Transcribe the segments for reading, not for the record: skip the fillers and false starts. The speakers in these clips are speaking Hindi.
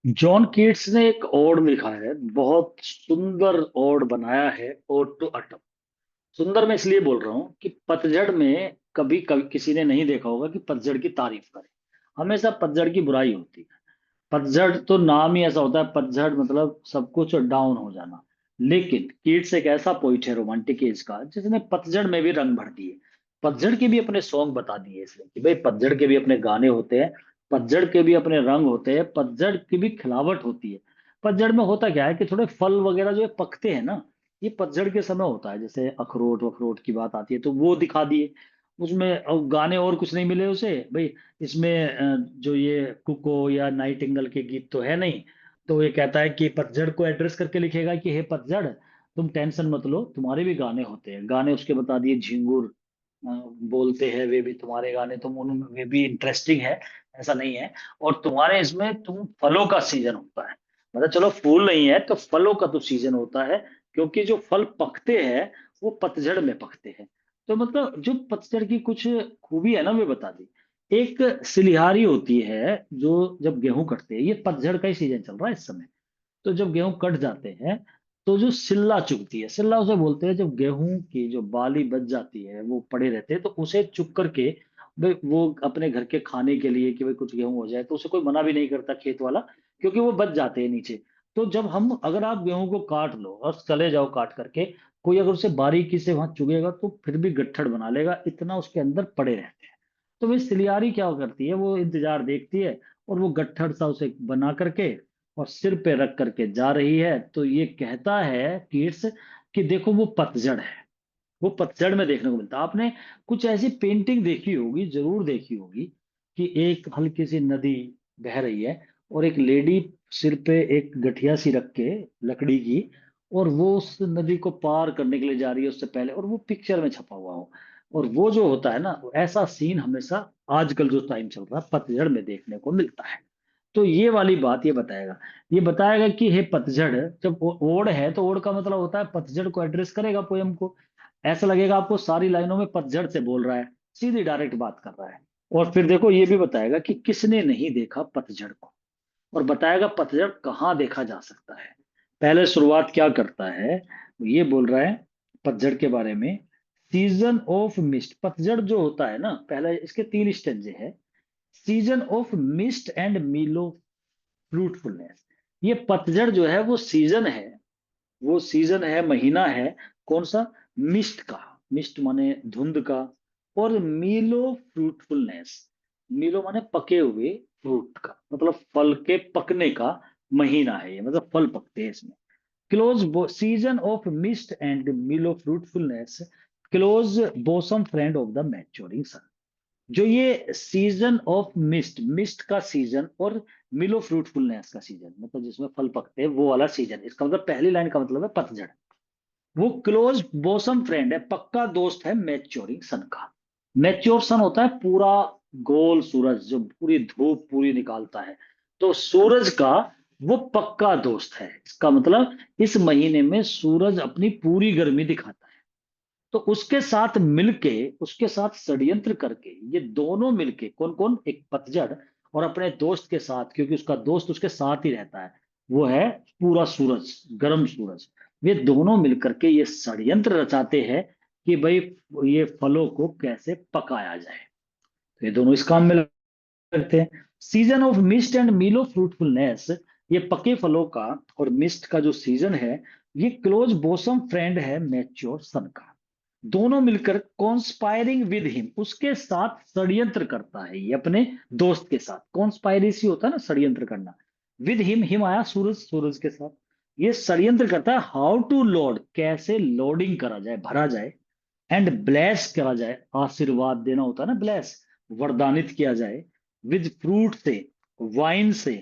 जॉन कीट्स ने एक ओड लिखा है, बहुत सुंदर ओड बनाया है, ओड टू अटम। सुंदर मैं इसलिए बोल रहा हूँ कि पतझड़ में कभी कभी किसी ने नहीं देखा होगा कि पतझड़ की तारीफ करे। हमेशा पतझड़ की बुराई होती है। पतझड़ तो नाम ही ऐसा होता है, पतझड़ मतलब सब कुछ डाउन हो जाना। लेकिन कीट्स एक ऐसा पोइट है रोमांटिक एज का जिसने पतझड़ में भी रंग भर दिए। पतझड़ के भी अपने सॉन्ग बता दिए इसलिए कि भाई पतझड़ के भी अपने गाने होते हैं। पतझड़ के भी अपने रंग होते हैं, पतझड़ की भी खिलावट होती है। पतझड़ में होता क्या है कि थोड़े फल वगैरह जो है पकते हैं ना, ये पतझड़ के समय होता है। जैसे अखरोट वखरोट की बात आती है तो वो दिखा दिए उसमें। अब गाने और कुछ नहीं मिले उसे भाई इसमें। जो ये कुको या नाइटिंगेल के गीत तो है नहीं। तो ये कहता है कि पतझड़ को एड्रेस करके लिखेगा कि हे पतझड़, तुम टेंशन मत लो, तुम्हारे भी गाने होते हैं। गाने उसके बता दिए, झिंगुर बोलते हैं वे भी तुम्हारे गाने, तुम उन वे भी इंटरेस्टिंग है, ऐसा नहीं है। और तुम्हारे इसमें तुम फलों का सीजन होता है। मतलब चलो फूल नहीं है तो फलों का तो सीजन होता है, क्योंकि जो फल पकते हैं वो पतझड़ में पकते हैं। तो मतलब जो पतझड़ की कुछ खूबी है ना वे बता दी। एक सिलिहारी होती है जो जब गेहूं कटते हैं, ये पतझड़ का ही सीजन चल रहा है इस समय। तो जब गेहूं कट जाते हैं तो जो सिल्ला चुगती है, सिल्ला उसे बोलते हैं, जब गेहूं की जो बाली बच जाती है वो पड़े रहते हैं तो उसे चुग करके भाई वो अपने घर के खाने के लिए कि भाई कुछ गेहूं हो जाए तो उसे कोई मना भी नहीं करता खेत वाला, क्योंकि वो बच जाते हैं नीचे। तो जब हम अगर आप गेहूं को काट लो और चले जाओ काट करके, कोई अगर उसे बारीकी से वहां चुगेगा तो फिर भी गट्ठड़ बना लेगा, इतना उसके अंदर पड़े रहते हैं। तो वे सिलियारी क्या करती है, वो इंतजार देखती है और वो गट्ठड़ सा उसे बना करके और सिर पे रख करके जा रही है। तो ये कहता है कीट्स कि देखो वो पतझड़ है। वो पतझड़ में देखने को मिलता है। आपने कुछ ऐसी पेंटिंग देखी होगी, जरूर देखी होगी, कि एक हल्की सी नदी बह रही है और एक लेडी सिर पे एक गठिया सी रख के लकड़ी की, और वो उस नदी को पार करने के लिए जा रही है उससे पहले, और वो पिक्चर में छपा हुआ हो। और वो जो होता है ना, ऐसा सीन हमेशा आजकल जो टाइम चल रहा है पतझड़ में देखने को मिलता है। तो ये वाली बात ये बताएगा कि हे पतझड़, जब ओड है तो ओड का मतलब होता है पतझड़ को एड्रेस करेगा पोयम को। ऐसा लगेगा आपको सारी लाइनों में पतझड़ से बोल रहा है, सीधी डायरेक्ट बात कर रहा है। और फिर देखो ये भी बताएगा कि किसने नहीं देखा पतझड़ को, और बताएगा पतझड़ कहाँ देखा जा सकता है। पहले शुरुआत क्या करता है, ये बोल रहा है पतझड़ के बारे में। सीजन ऑफ मिस्ट, पतझड़ जो होता है ना, पहले इसके तीन स्टेंजे हैं। Season of mist and mellow fruitfulness. ये पतझड़ जो है वो सीजन है, वो सीजन है, महीना है। कौन सा? मिस्ट का। मिस्ट माने धुंध का। और मीलो फ्रूटफुलनेस, मीलो माने पके हुए, फ्रूट का मतलब फल के पकने का महीना है ये, मतलब फल पकते हैं इसमें। Close season of mist and mellow fruitfulness, close bosom friend of the maturing sun. जो ये सीजन ऑफ मिस्ट, मिस्ट का सीजन, और मिलो फ्रूटफुलनेस का सीजन, मतलब जिसमें फल पकते हैं वो वाला सीजन, इसका मतलब पहली लाइन का मतलब है पतझड़। वो क्लोज बोसम फ्रेंड है, पक्का दोस्त है मैच्योरिंग सन का। मैच्योर सन होता है पूरा गोल सूरज जो पूरी धूप पूरी निकालता है। तो सूरज का वो पक्का दोस्त है, इसका मतलब इस महीने में सूरज अपनी पूरी गर्मी दिखाता है। तो उसके साथ मिलके, उसके साथ षड्यंत्र करके, ये दोनों मिलके, कौन कौन, एक पतझड़ और अपने दोस्त के साथ, क्योंकि उसका दोस्त उसके साथ ही रहता है, वो है पूरा सूरज, गर्म सूरज। वे दोनों मिलकर के ये षड्यंत्र रचाते हैं कि भाई ये फलों को कैसे पकाया जाए। तो ये दोनों इस काम में लगते हैं। Season of mist and mellow fruitfulness, ये पके फलों का और मिस्ट का जो सीजन है, ये क्लोज बोसम फ्रेंड है मैच्योर सन का। दोनों मिलकर कॉन्स्पायरिंग विद हिम, उसके साथ षड्यंत्र करता है ये अपने दोस्त के साथ। कॉन्स्पायरेसी होता है ना, षड्यंत्र करना। विद हिम, हिम आया सूरज, सूरज के साथ ये षड्यंत्र करता है। हाउ टू लोड, कैसे लोडिंग करा जाए, भरा जाए। एंड ब्लेस करा जाए, आशीर्वाद देना होता है ना, ब्लेस, वरदानित किया जाए। विद फ्रूट से, वाइन से,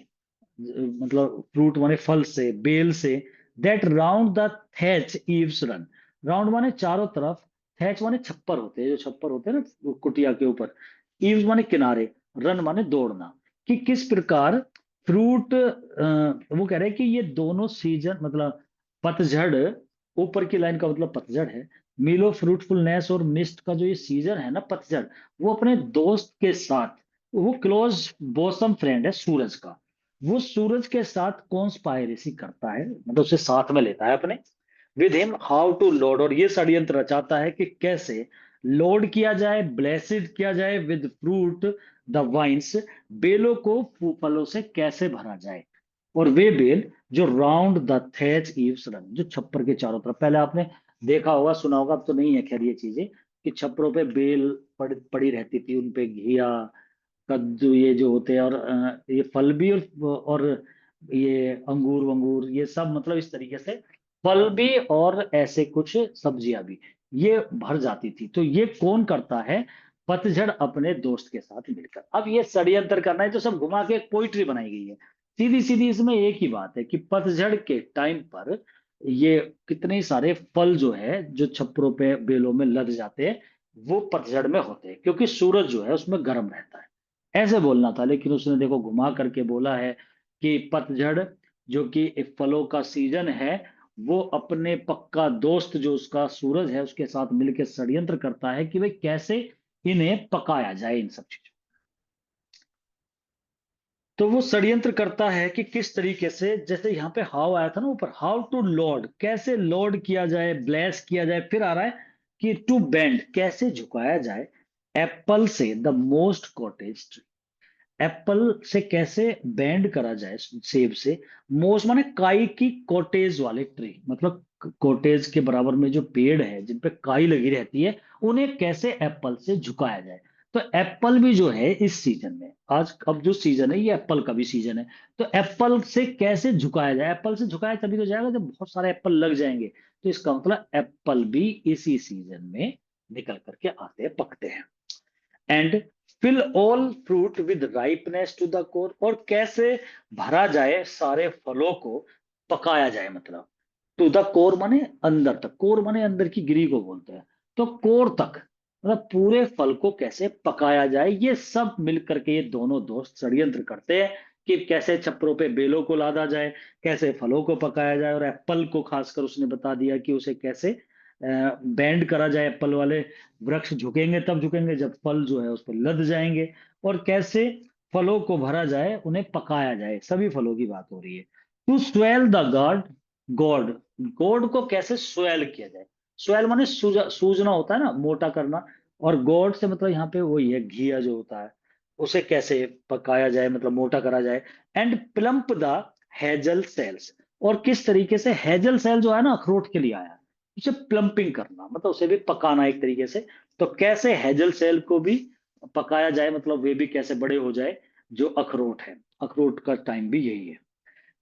मतलब फ्रूट माने फल से, बेल से। That round the thatch eaves run, round माने चारों तरफ, थैच माने छप्पर होते हैं, जो छप्पर होते हैं ना वो कुटिया के ऊपर। ईव्स माने किनारे, रन माने दौड़ना। कि किस प्रकार फ्रूट, वो कह रहे हैं कि ये दोनों सीजन मतलब पतझड़, ऊपर की लाइन का मतलब पतझड़ है। मीलो फ्रूटफुलनेस और मिस्ट का जो ये सीजन है ना पतझड़, वो अपने दोस्त के साथ, वो क्लोज बोसम फ्रेंड है सूरज का। वो सूरज के साथ कॉन्स्पायरेसी करता है, मतलब उसे साथ में लेता है अपने, with him how to load, और ये षड्यंत्र रचाता है कि कैसे लोड किया जाए, ब्लेसिड किया जाए विद फ्रूट द वाइन्स, बेलों को फलों से कैसे भरा जाए। और वे बेल जो round the thatch eaves run, जो छप्पर के चारों तरफ, पहले आपने देखा होगा सुना होगा, अब तो नहीं है खैर ये चीजें, कि छप्परों पे बेल पड़ी रहती थी, उन पे घिया कद्दू ये जो होते हैं, और ये फल भी, और ये अंगूर वंगूर ये सब, मतलब इस तरीके से फल भी और ऐसे कुछ सब्जियां भी ये भर जाती थी। तो ये कौन करता है? पतझड़ अपने दोस्त के साथ मिलकर। अब ये षड्यंत्र करना है तो सब घुमा के एक पोइट्री बनाई गई है। सीधी सीधी इसमें एक ही बात है कि पतझड़ के टाइम पर ये कितने सारे फल जो है जो छप्परों पे बेलों में लद जाते हैं, वो पतझड़ में होते हैं, क्योंकि सूरज जो है उसमें गर्म रहता है। ऐसे बोलना था, लेकिन उसने देखो घुमा करके बोला है कि पतझड़ जो कि एक फलों का सीजन है, वो अपने पक्का दोस्त जो उसका सूरज है उसके साथ मिलकर षड्यंत्र करता है कि भाई कैसे इन्हें पकाया जाए इन सब चीजों। तो वो षड्यंत्र करता है कि किस तरीके से, जैसे यहाँ पे हाउ आया था ना ऊपर, हाउ टू लॉर्ड, कैसे लॉर्ड किया जाए, ब्लेस किया जाए, फिर आ रहा है कि टू बेंड, कैसे झुकाया जाए, एप्पल से द मोस्ट कॉटेज, एप्पल से कैसे बैंड करा जाए, सेब से मोस माने काई की कॉटेज वाले ट्री, मतलब कॉटेज के बराबर में जो पेड़ है जिन पे काई लगी रहती है, उन्हें कैसे एप्पल से झुकाया जाए। तो एप्पल भी जो है इस सीजन में, आज अब जो सीजन है ये एप्पल का भी सीजन है, तो एप्पल से कैसे झुकाया जाए, एप्पल से झुकाया तभी तो जाएगा जब बहुत सारे एप्पल लग जाएंगे। तो इसका मतलब एप्पल भी इसी सीजन में निकल करके आते हैं, पकते हैं। And fill all fruit with ripeness to the core, और कैसे भरा जाए सारे फलों को, पकाया जाए, मतलब टू द कोर माने अंदर तक, कोर माने अंदर की गिरी को बोलते हैं, तो कोर तक, मतलब पूरे फल को कैसे पकाया जाए, ये सब मिल करके ये दोनों दोस्त षड्यंत्र करते हैं कि कैसे छप्परों पे बेलों को लादा जाए, कैसे फलों को पकाया जाए, और एप्पल को खासकर उसने बता दिया कि उसे कैसे बैंड करा जाए, एप्पल वाले वृक्ष झुकेंगे तब झुकेंगे जब फल जो है उस पर लद जाएंगे, और कैसे फलों को भरा जाए, उन्हें पकाया जाए, सभी फलों की बात हो रही है। To swell the gourd, gourd, gourd को कैसे स्वेल किया जाए, स्वेल माने सूजना होता है ना, मोटा करना, और गॉड से मतलब यहाँ पे वही है घिया जो होता है, उसे कैसे पकाया जाए, मतलब मोटा करा जाए। And plump the hazel shells, और किस तरीके से हेजल सेल जो है ना अखरोट के लिए आया, उसे प्लम्पिंग करना, मतलब उसे भी पकाना एक तरीके से। तो कैसे हेजल सेल को भी पकाया जाए, मतलब वे भी कैसे बड़े हो जाए, जो अखरोट है, अखरोट का टाइम भी यही है।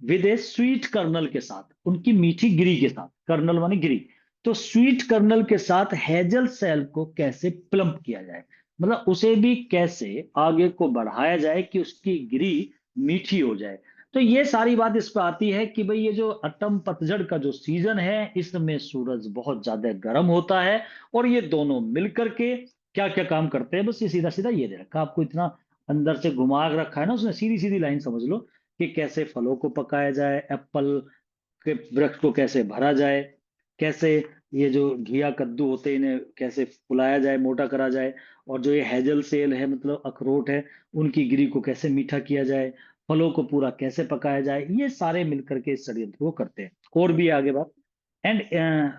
विद ए स्वीट कर्नल के साथ, उनकी मीठी गिरी के साथ, कर्नल माने गिरी, तो स्वीट कर्नल के साथ हेजल सेल को कैसे प्लम्प किया जाए, मतलब उसे भी कैसे आगे को बढ़ाया जाए कि उसकी गिरी मीठी हो जाए। तो ये सारी बात इस पर आती है कि भाई ये जो अटम पतझड़ का जो सीजन है, इसमें सूरज बहुत ज्यादा गर्म होता है, और ये दोनों मिलकर के क्या क्या काम करते हैं, बस ये सीधा सीधा ये दे रखा आपको, इतना अंदर से घुमा के रखा है ना उसने, सीधी सीधी लाइन समझ लो कि कैसे फलों को पकाया जाए, एप्पल के वृक्ष को कैसे भरा जाए, कैसे ये जो घिया कद्दू होते हैं इन्हें कैसे फुलाया जाए, मोटा करा जाए, और जो ये हेजल सेल है मतलब अखरोट है, उनकी गिरी को कैसे मीठा किया जाए, फलों को पूरा कैसे पकाया जाए, ये सारे मिलकर के इस षड्यंत्र को करते हैं। और भी आगे बात। And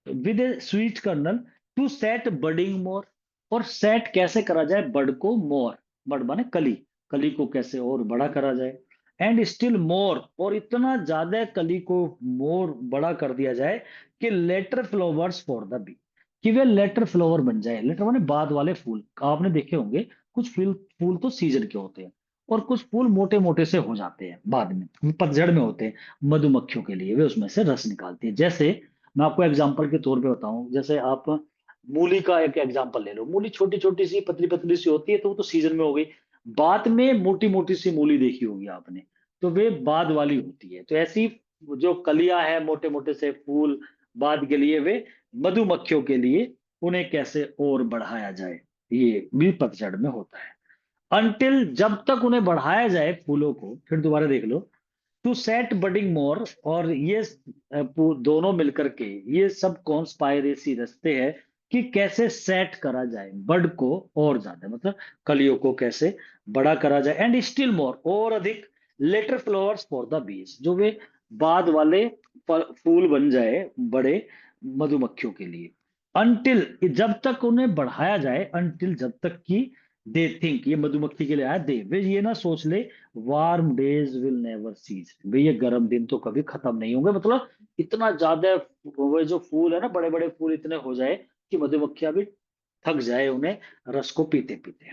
with a sweet kernel to set budding more, और सेट कैसे करा जाए बड को, मोर, बड माने कली, कली को कैसे और बड़ा करा जाए। एंड स्टिल मोर, और इतना ज्यादा कली को मोर बड़ा कर दिया जाए कि later flowers for the bee, कि वे लेटर फ्लावर बन जाए, लेटर माने बाद वाले फूल, आपने देखे होंगे कुछ फूल, फूल तो सीजन के होते हैं, और कुछ फूल मोटे मोटे से हो जाते हैं बाद में, पतझड़ में होते हैं, मधुमक्खियों के लिए वे उसमें से रस निकालती है। जैसे मैं आपको एग्जांपल के तौर पे बताऊं, जैसे आप मूली का एक एग्जांपल ले लो, मूली छोटी छोटी सी पतली पतली सी होती है, तो वो तो सीजन में हो गई, बाद में मोटी मोटी सी मूली देखी होगी आपने, तो वे बाद वाली होती है। तो ऐसी जो कलियां है, मोटे मोटे से फूल, बाद के लिए वे मधुमक्खियों के लिए, उन्हें कैसे और बढ़ाया जाए, ये भी पतझड़ में होता है। अनटिल, जब तक उन्हें बढ़ाया जाए फूलों को, फिर दोबारा देख लो, टू सेट बडिंग मोर, और ये दोनों मिलकर के ये सब कॉन्स्पायरेसी रचते हैं कि कैसे सेट करा जाए बर्ड को और ज्यादा, मतलब कलियों को कैसे बड़ा करा जाए, एंड स्टिल मोर, और अधिक letter flowers for the bees, जो वे बाद वाले फूल बन जाए बड़े मधुमक्खियों के लिए। अनटिल, जब तक उन्हें बढ़ाया जाए, अनटिल जब तक कि दे थिंक, ये मधुमक्खी के लिए आया दे, वे ये ना सोच ले warm days will never cease, वे ये गर्म दिन तो कभी खत्म नहीं होंगे, मतलब इतना ज्यादा वो जो फूल है ना, बड़े बड़े फूल इतने हो जाए कि मधुमक्खियां भी थक जाए उन्हें रस को पीते पीते।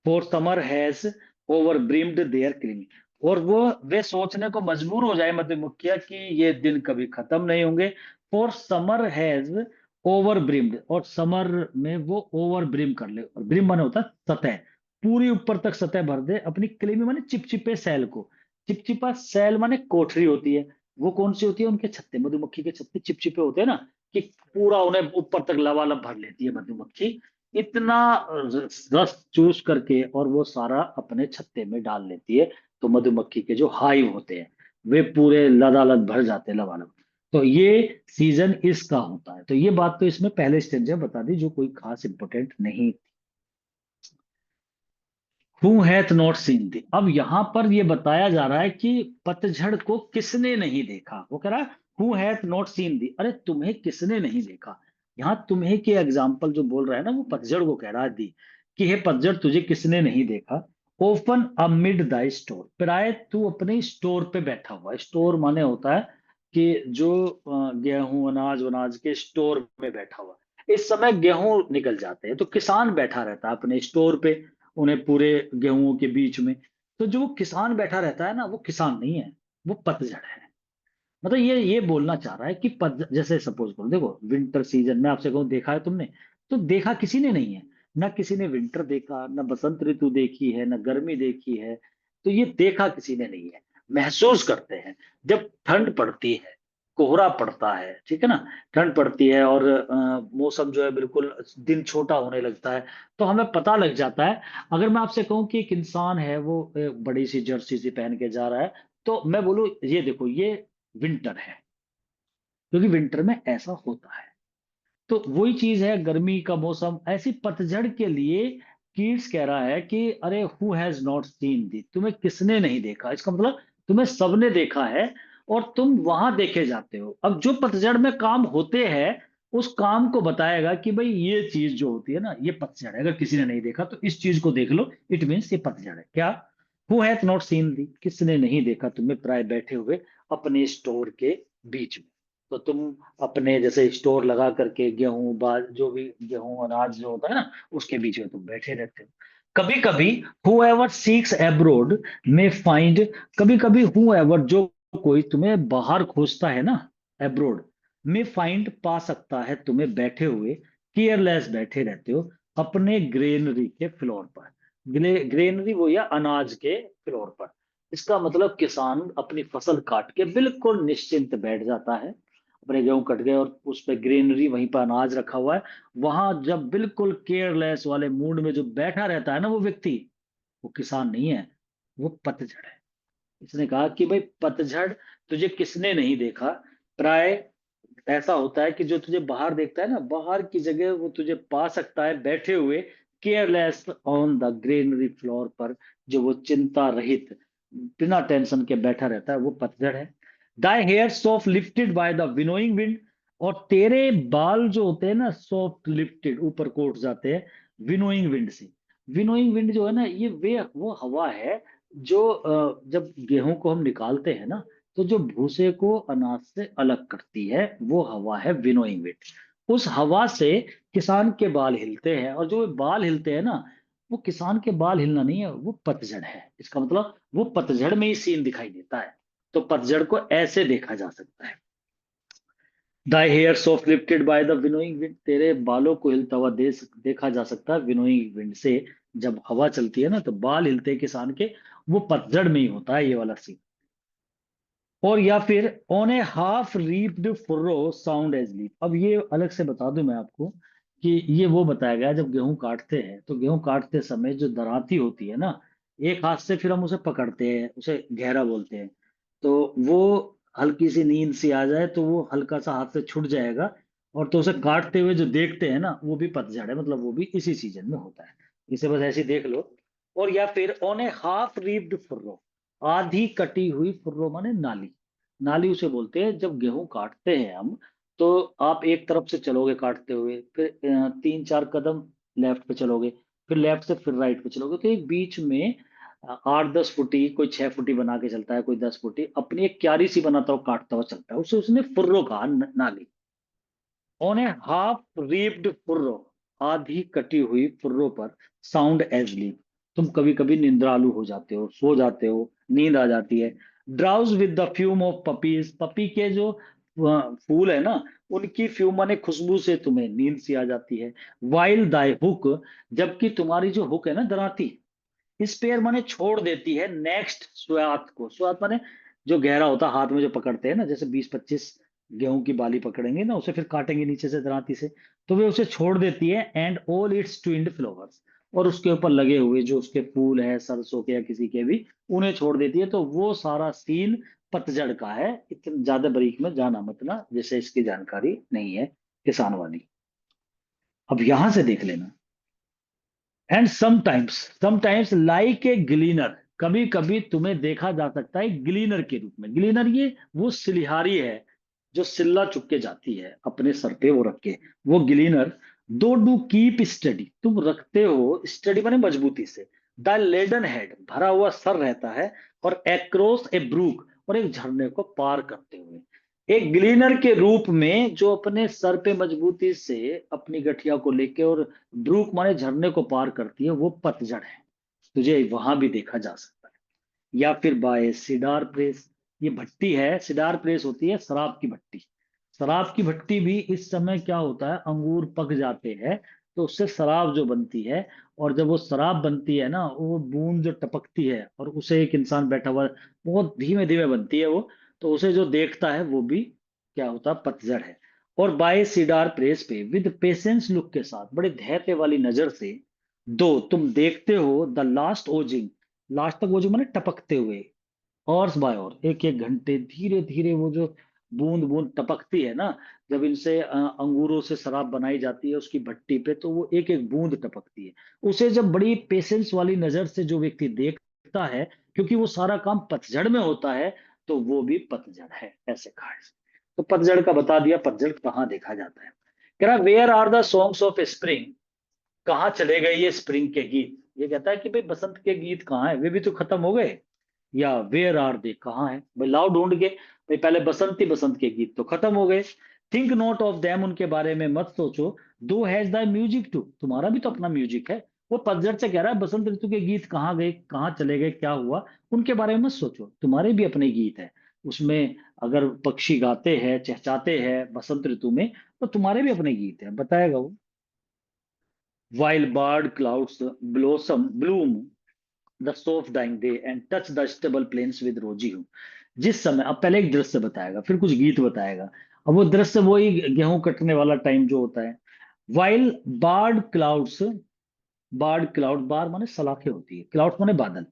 For summer has over brimmed their cleaning, और वो वे सोचने को मजबूर हो जाए मधुमक्खियां कि ये दिन कभी खत्म नहीं होंगे। For summer has over brimmed, और समर में वो ओवर ब्रिम कर ले, और ब्रिम माने होता है सतह, पूरी ऊपर तक सतह भर दे अपनी क्लीमी माने चिपचिपे सैल को। चिपचिपा सैल माने कोठरी होती है, वो कौन सी होती है, उनके छत्ते, मधुमक्खी के छत्ते चिपचिपे होते हैं ना, कि पूरा उन्हें ऊपर तक लबालब भर लेती है मधुमक्खी, इतना रस चूस करके, और वो सारा अपने छत्ते में डाल लेती है। तो मधुमक्खी के जो हाइव होते हैं वे पूरे लदालद भर जाते हैं लबालब। तो ये सीजन इसका होता है। तो ये बात तो इसमें पहले स्टेज में बता दी, जो कोई खास इंपोर्टेंट नहीं। हु हैथ नॉट सीन दी, अब यहां पर ये बताया जा रहा है कि पतझड़ को किसने नहीं देखा। वो कह रहा है हु हैथ नॉट सीन दी, अरे तुम्हें किसने नहीं देखा। यहाँ तुम्हें के एग्जाम्पल जो बोल रहा है ना, वो पतझड़ को कह रहा है दी, कि हे पतझड़ तुझे किसने नहीं देखा। ओपन अमिड द स्टोर, प्राय तू अपने स्टोर पे बैठा हुआ है। स्टोर माने होता है कि जो गेहूं अनाज वनाज के स्टोर में बैठा हुआ है। इस समय गेहूं निकल जाते हैं तो किसान बैठा रहता है अपने स्टोर पे, उन्हें पूरे गेहूं के बीच में। तो जो वो किसान बैठा रहता है ना, वो किसान नहीं है, वो पतझड़ है। मतलब ये बोलना चाह रहा है कि जैसे सपोज करो, देखो विंटर सीजन में आपसे कहूं देखा है तुमने, तो देखा किसी ने नहीं है। ना किसी ने विंटर देखा, ना बसंत ऋतु देखी है, ना गर्मी देखी है। तो ये देखा किसी ने नहीं है। महसूस करते हैं जब ठंड पड़ती है, कोहरा पड़ता है, ठीक है ना, ठंड पड़ती है और मौसम जो है बिल्कुल दिन छोटा होने लगता है, तो हमें पता लग जाता है। अगर मैं आपसे कहूं कि एक इंसान है, वो बड़ी सी जर्सी सी पहन के जा रहा है, तो मैं बोलूं ये देखो ये विंटर है, क्योंकि विंटर में ऐसा होता है। तो वही चीज है, गर्मी का मौसम ऐसी पतझड़ के लिए कीट्स कह रहा है कि अरे हु हैज नॉट सीन दी, तुम्हें किसने नहीं देखा, इसका मतलब तुम्हें सबने देखा है, और तुम वहां देखे जाते हो। अब जो पतझड़ में काम होते हैं, उस काम को बताएगा कि भाई ये चीज जो होती है ना, ये पतझड़ है। अगर किसी ने नहीं देखा तो इस चीज को देख लो, इट मीन्स ये पतझड़ है। क्या, हु हैथ नॉट सीन दी, किसने नहीं देखा तुम्हें प्राय बैठे हुए अपने स्टोर के बीच में। तो तुम अपने जैसे स्टोर लगा करके गेहूं बाल जो भी गेहूं अनाज जो होता है ना, उसके बीच में तुम बैठे रहते हो। कभी कभी हुएवर सीक्स एब्रोड में फाइंड, कभी कभी हुएवर जो कोई तुम्हें बाहर खोजता है ना, एब्रोड में फाइंड पा सकता है तुम्हें बैठे हुए, केयरलेस बैठे रहते हो अपने ग्रेनरी के फ्लोर पर। ग्रेनरी वो या अनाज के फ्लोर पर, इसका मतलब किसान अपनी फसल काट के बिल्कुल निश्चिंत बैठ जाता है। अपने गेहूं कट गए और उस पे ग्रेनरी, वहीं पर अनाज रखा हुआ है, वहां जब बिल्कुल केयरलेस वाले मूड में जो बैठा रहता है ना वो व्यक्ति, वो किसान नहीं है, वो पतझड़ है। इसने कहा कि भाई पतझड़ तुझे किसने नहीं देखा। प्राय ऐसा होता है कि जो तुझे बाहर देखता है ना, बाहर की जगह वो तुझे पा सकता है बैठे हुए careless on the greenery floor पर, जो वो चिंता रहित बिना टेंशन के बैठा रहता है, वो पतझड़ है। Thy hair soft lifted by the winnowing wind, और तेरे बाल जो होते हैं ना सॉफ्ट लिफ्टेड, ऊपर को उठ जाते हैं विनोइंग विंड से। विनोइंग विंड जो है ना, ये वे वो हवा है जो जब गेहूं को हम निकालते हैं ना, तो जो भूसे को अनाज से अलग करती है, वो हवा है विनोइंग विंड। उस हवा से किसान के बाल हिलते हैं, और जो बाल हिलते हैं ना, वो किसान के बाल हिलना नहीं है, वो पतझड़ है। इसका मतलब वो पतझड़ में ही सीन दिखाई देता है। तो पतझड़ को ऐसे देखा जा सकता है। Thy hair soft lifted by the winnowing wind, तेरे बालों को हिलता हुआ देखा जा सकता है विनोइंग विंड से। जब हवा चलती है ना, तो बाल हिलते हैं किसान के, वो पतझड़ में ही होता है ये वाला सीन। और या फिर on a half reaped furrow sound asleep, अब ये अलग से बता दूं मैं आपको कि ये वो बताया गया है, जब गेहूं काटते हैं तो गेहूं काटते समय जो दराती होती है ना, एक हाथ से फिर हम उसे पकड़ते हैं, उसे घेरा बोलते हैं। तो वो हल्की सी नींद सी आ जाए तो वो हल्का सा हाथ से छूट जाएगा, और तो उसे काटते हुए जो देखते हैं ना, वो भी पतझड़ है, मतलब वो भी इसी सीजन में होता है। इसे बस ऐसे ही देख लो। और या फिर ऑन ए हाफ रीप्ड फुर्रो, आधी कटी हुई फुर्रो माने नाली। नाली उसे बोलते हैं जब गेहूं काटते हैं हम, तो आप एक तरफ से चलोगे काटते हुए, फिर 3-4 कदम लेफ्ट पे चलोगे, फिर लेफ्ट से फिर राइट पे चलोगे, तो एक बीच में 8-10 फुटी, कोई 6 फुटी बना के चलता है, कोई 10 फुटी अपनी एक क्यारी सी बनाता हुआ काटता हुआ चलता है, उसे उसने फुर्रो कहा, नाली। ऑन ए हाफ रीप्ड फुर्रो, आधी कटी हुई फुर्रो पर साउंड एज लीप, तुम कभी कभी निंद्रालु हो जाते हो, सो जाते हो, नींद आ जाती है। Drowse with the fume of puppies, puppy के जो फूल है ना, उनकी फ्यूम माने खुशबू से तुम्हें नींद सी आ जाती है। वाइल दाई हुक, जबकि तुम्हारी जो हुक है ना, दराती, स्पेयर माने छोड़ देती है नेक्स्ट स्वात को। स्वात माने जो गहरा होता है, हाथ में जो पकड़ते हैं ना, जैसे 20-25 गेहूं की बाली पकड़ेंगे ना, उसे फिर काटेंगे नीचे से दराती से, तो वे उसे छोड़ देती है। एंड ऑल इट्स ट्विन्ड फ्लावर्स, और उसके ऊपर लगे हुए जो उसके फूल है, सरसों के या किसी के भी, उन्हें छोड़ देती है। तो वो सारा सीन पतझड़ का है। इतने ज्यादा बारीक में जाना मत ना, जैसे इसकी जानकारी नहीं है किसान वाली। अब यहां से देख लेना। And sometimes, sometimes like a ग्लीनर, कभी कभी तुम्हें देखा जा सकता है ग्लीनर के रूप में। ग्लीनर ये वो सिलिहारी है जो सिल्ला चुप के जाती है अपने सर पे वो रख के, वो ग्लीनर। दो डू कीप स्टडी, तुम रखते हो स्टडी माने मजबूती से। द लेडन हेड, भरा हुआ सर रहता है, और एक्रॉस ए ब्रूक, और एक झरने को पार करते हुए। एक ग्लीनर के रूप में जो अपने सर पे मजबूती से अपनी गठिया को लेके और ब्रूक माने झरने को पार करती है, वो पतझड़ है। तुझे वहां भी देखा जा सकता है। या फिर बाय सिडार प्रेस, ये भट्टी है, सिडार प्रेस होती है शराब की भट्टी। शराब की भट्टी भी इस समय क्या होता है, अंगूर पक जाते हैं, तो उससे शराब जो बनती है, और जब वो शराब बनती है ना, वो बूंद जो टपकती है, और उसे एक इंसान बैठा हुआ, बहुत धीमे धीमे बनती है वो, तो उसे जो देखता है वो भी क्या होता है, पतझड़ है। और बाय सीडार प्रेस पे विद पेशेंस लुक के साथ, बड़े धैर्य वाली नजर से, दो तुम देखते हो द लास्ट ओजिंग, लास्ट तक ओजिंग माने टपकते हुए, हॉर्स बाय और एक एक घंटे धीरे धीरे वो जो बूंद बूंद टपकती है ना, जब इनसे अंगूरों से शराब बनाई जाती है उसकी भट्टी पे, तो वो एक एक बूंद टपकती है। उसे जब बड़ी पेशेंस वाली नजर से जो व्यक्ति देखता है, क्योंकि वो सारा काम पतझड़ में होता है, तो वो भी पतझड़ है, ऐसे कहा है। तो पतझड़ का बता दिया, पतझड़ कहाँ देखा जाता है। कह रहा where are the songs of spring, कहाँ चले गए ये स्प्रिंग के गीत। ये कहता है कि भाई बसंत के गीत कहाँ है, वे भी तो खत्म हो गए। या वेयर आर दे, कहाँ है भाई, लाओ ढूंढ के भाई, पहले बसंती बसंत के गीत तो खत्म हो गए। थिंक नॉट ऑफ देम, उनके बारे में मत सोचो। दो हैज द म्यूजिक टू, तुम्हारा भी तो अपना म्यूजिक है। वो पतझड़ से कह रहा है बसंत ऋतु के गीत कहाँ गए, कहाँ चले गए, क्या हुआ, उनके बारे में मत सोचो, तुम्हारे भी अपने गीत है उसमें। अगर पक्षी गाते हैं, चहचहाते हैं बसंत ऋतु में, तो तुम्हारे भी अपने गीत है, बताएगा वो। While barred clouds blossom bloom the soft dying day and touch the stubble plains with rosy hue. जिस समय, अब पहले एक दृश्य बताएगा, फिर कुछ गीत बताएगा। अब वो दृश्य वही गेहूं कटने वाला टाइम जो होता है। While barred clouds, barred cloud, bar माने सलाखें होती है, क्लाउड्स माने बादल।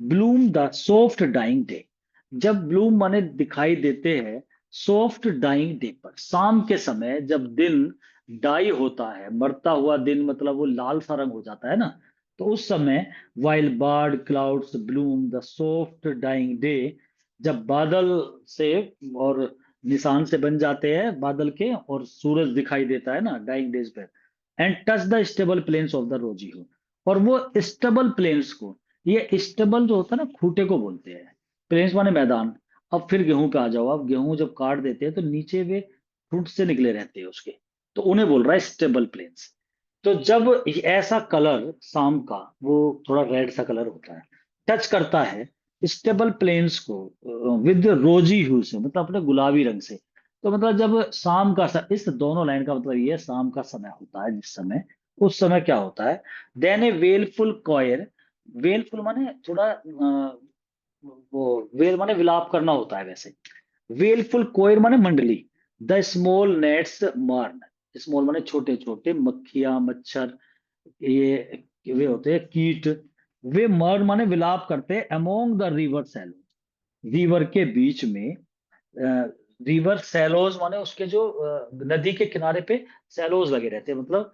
Bloom the soft dying day, जब ब्लूम माने दिखाई देते हैं, सॉफ्ट डाइंग डे पर, शाम के समय जब दिन डाई होता है, मरता हुआ दिन, मतलब वो लाल सा रंग हो जाता है ना, तो उस समय while barred clouds bloom the soft dying day, जब बादल से और निशान से बन जाते हैं बादल के, और सूरज दिखाई देता है ना डाइंग डेज पे, and touch the stubble plains of the rosy hue. और वो स्टेबल प्लेन्स को, ये स्टेबल जो होता है ना, खूंटे को बोलते हैं, प्लेन्स माने मैदान। अब फिर गेहूं पे आ जाओ, अब गेहूं जब काट देते हैं तो नीचे वे फ्रूट से निकले रहते हैं उसके, तो उन्हें बोल रहा है स्टेबल प्लेन्स। तो जब ऐसा कलर शाम का, वो थोड़ा रेड सा कलर होता है, टच करता है स्टेबल प्लेन्स को विद रोजी ह्यू से, मतलब अपने गुलाबी रंग से, तो मतलब जब शाम का इस दोनों लाइन का मतलब ये शाम का समय होता है जिस समय, उस समय क्या होता है, देन ए वेलफुल कॉयर, वेलफुल माने थोड़ा वो वेल माने विलाप करना होता है वैसे, वेलफुल कोयर माने मंडली। द स्मॉल नेट्स मर्न, स्मॉल माने छोटे छोटे, मक्खियां मच्छर, ये वे होते हैं कीट, वे मर्न माने विलाप करते हैं among the river sallow, river के बीच में। रिवर सैलोज माने उसके जो नदी के किनारे पे सैलोज लगे रहते हैं, मतलब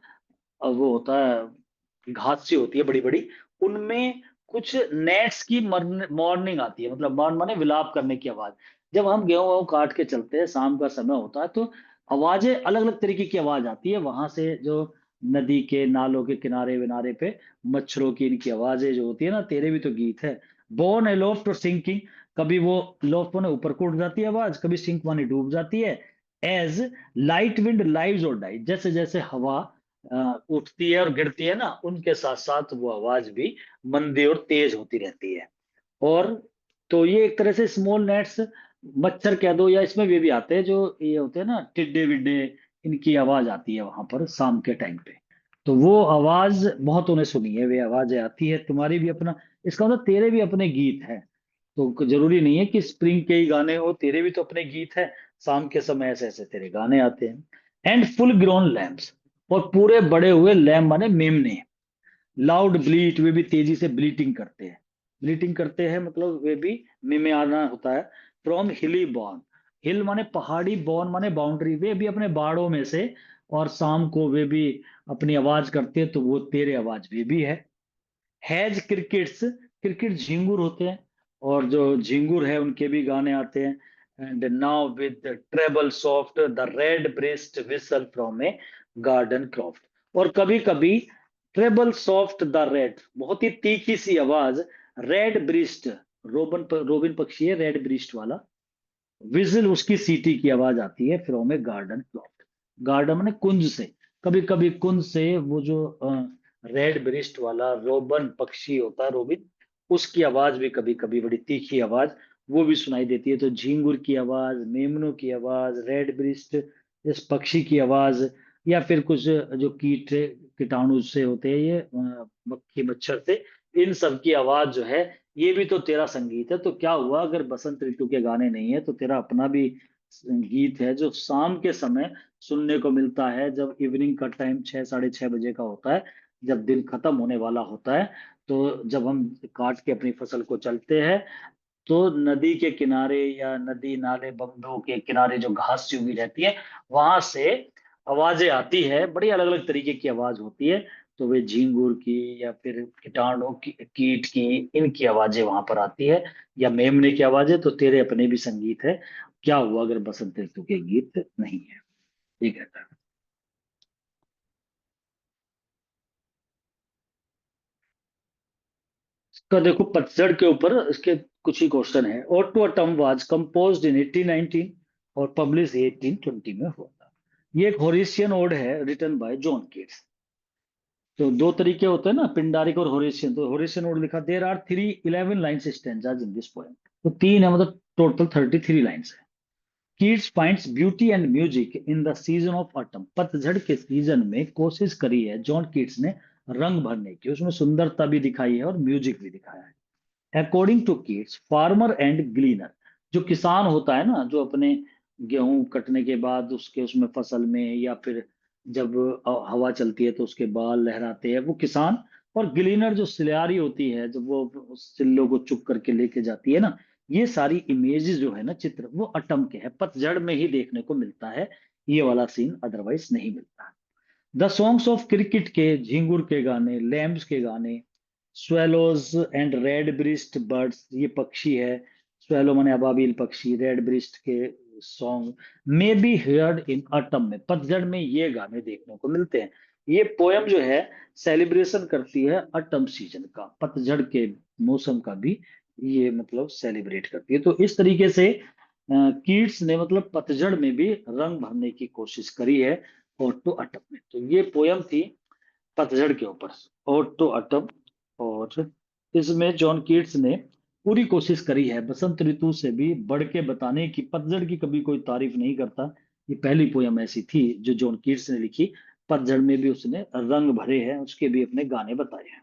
वो होता है घास सी होती है बड़ी बड़ी, उनमें कुछ नेट्स की मॉर्निंग आती है, मतलब मॉर्न माने विलाप करने की आवाज। जब हम गेहूं वहूं काट के चलते हैं, शाम का समय होता है, तो आवाजें अलग अलग तरीके की आवाज आती है वहां से, जो नदी के नालों के किनारे विनारे पे मच्छरों की इनकी आवाजें जो होती है ना। तेरे भी तो गीत है, बोर्न एलोफ्ट और सिंकिंग। कभी वो लोफ्ट माने ऊपर को उठ जाती है आवाज, कभी सिंक माने डूब जाती है। एज लाइट विंड लाइव्स और डाई, जैसे जैसे हवा उठती है और गिरती है ना, उनके साथ साथ वो आवाज भी मंदी और तेज होती रहती है। और तो ये एक तरह से स्मॉल नेट्स, मच्छर कह दो, या इसमें वे भी आते हैं जो ये होते हैं ना टिड्डे विड्डे, इनकी आवाज आती है वहां पर शाम के टाइम पे। तो वो आवाज बहुत उन्हें सुनी है, वे आवाजें आती है। तुम्हारी भी अपना, इसका मतलब तेरे भी अपने गीत हैं। तो जरूरी नहीं है कि स्प्रिंग के ही गाने हो, तेरे भी तो अपने गीत है। शाम के समय ऐसे ऐसे तेरे गाने आते हैं। एंड फुल ग्रोन लैम्स, और पूरे बड़े हुए लैम्प माने मेमने, लाउड ब्लीट, वे भी तेजी से ब्लीटिंग करते हैं। ब्लीटिंग करते हैं मतलब वे भी मिमे आना होता है। फ्रॉम हिली बॉर्न, हिल माने पहाड़ी, बॉर्न माने बाउंड्री, वे भी अपने बाड़ों में से, और शाम को वे भी अपनी आवाज करते हैं, तो वो तेरे आवाज वे भी है। हैज क्रिकेट्स, क्रिकेट झिंगुर होते हैं, और जो झिंगुर है उनके भी गाने आते हैं। And now with treble soft the redbreast whistle from a garden croft. और कभी कभी ट्रेबल सॉफ्ट द रेड, बहुत ही तीखी सी आवाज, रेड ब्रिस्ट, रोबिन पक्षी है रेड ब्रिस्ट वाला, विजिल उसकी सीटी की आवाज आती है from a garden plot. Garden में कुंज से, कभी कभी कुंज से वो जो रेड ब्रिस्ट वाला रोबन पक्षी होता है, रोबिन, उसकी आवाज भी कभी कभी बड़ी तीखी आवाज वो भी सुनाई देती है। तो झींगुर की आवाज, मेमनों की आवाज, रेड ब्रिस्ट इस पक्षी की आवाज, या फिर कुछ जो कीटाणु से होते हैं ये मक्खी मच्छर से, इन सब की आवाज जो है, ये भी तो तेरा संगीत है। तो क्या हुआ अगर बसंत ऋतु के गाने नहीं है, तो तेरा अपना भी संगीत है, जो शाम के समय सुनने को मिलता है, जब इवनिंग का टाइम 6 साढ़े 6 बजे का होता है, जब दिन खत्म होने वाला होता है। तो जब हम काट के अपनी फसल को चलते हैं, तो नदी के किनारे या नदी नाले बंधों के किनारे जो घास सी उगी रहती है, वहां से आवाजें आती है, बड़ी अलग अलग तरीके की आवाज होती है। तो वे झींगुर की, या फिर कीटाणु की, कीट की, इनकी आवाजें वहां पर आती है, या मेमने की आवाजें। तो तेरे अपने भी संगीत है, क्या हुआ अगर बसंत ऋतु के गीत नहीं है, ये कहता है। इसका देखो पतझड़ के ऊपर इसके कुछ ही क्वेश्चन है। ऑटो अटम वाज कंपोज्ड इन 1819 और पब्लिश 1820 में हुआ था। ये एक होरेशियन ओड है रिटन बाय जॉन कीट्स। तो दो तरीके होते हैं ना, पिंडारिक और होरेशियन। तो होरेशियन ओड लिखा, there are 311 lines stanzas in this poem. तो तीन है, मतलब टोटल 33 लाइन्स है। Keats finds beauty and music in the season of autumn, पतझड़ के सीजन में कोशिश करी है जॉन कीट्स ने रंग भरने की, उसमें सुंदरता भी दिखाई है और म्यूजिक भी दिखाया है। According to Keats, farmer and gleaner, जो किसान होता है ना, जो अपने गेहूं कटने के बाद उसके उसमें फसल में, या फिर जब हवा चलती है तो उसके बाल लहराते हैं, वो किसान। और ग्लीनर जो सिल्यारी होती है, जब वो उस सिल्लों को चुग करके लेके जाती है ना, ये सारी इमेजेस जो है ना, चित्र, वो अटम के है, पतझड़ में ही देखने को मिलता है। ये वाला सीन अदरवाइज नहीं मिलता। द सॉन्ग्स ऑफ क्रिकेट के, झिंगुर के गाने, लैम्ब्स के गाने, swallows and red breast birds, ये पक्षी है, स्वेलो माने अबाबिल पक्षी, रेड ब्रिस्ट के song may be heard in autumn, में पतझड़ में ये गाने देखने को मिलते हैं। ये पोयम जो है सेलिब्रेशन करती है ऑटम सीजन का, पतझड़ के मौसम का भी ये मतलब सेलिब्रेट करती है। तो इस तरीके से कीट्स ने मतलब पतझड़ में भी रंग भरने की कोशिश करी है ऑटो अटम में। तो ये पोयम थी पतझड़ के ऊपर, ऑटो अटम। और इसमें जॉन कीट्स ने पूरी कोशिश करी है बसंत ऋतु से भी बढ़ के बताने की, पतझड़ की कभी कोई तारीफ नहीं करता। ये पहली पोयम ऐसी थी जो जॉन कीट्स ने लिखी, पतझड़ में भी उसने रंग भरे हैं, उसके भी अपने गाने बताए हैं।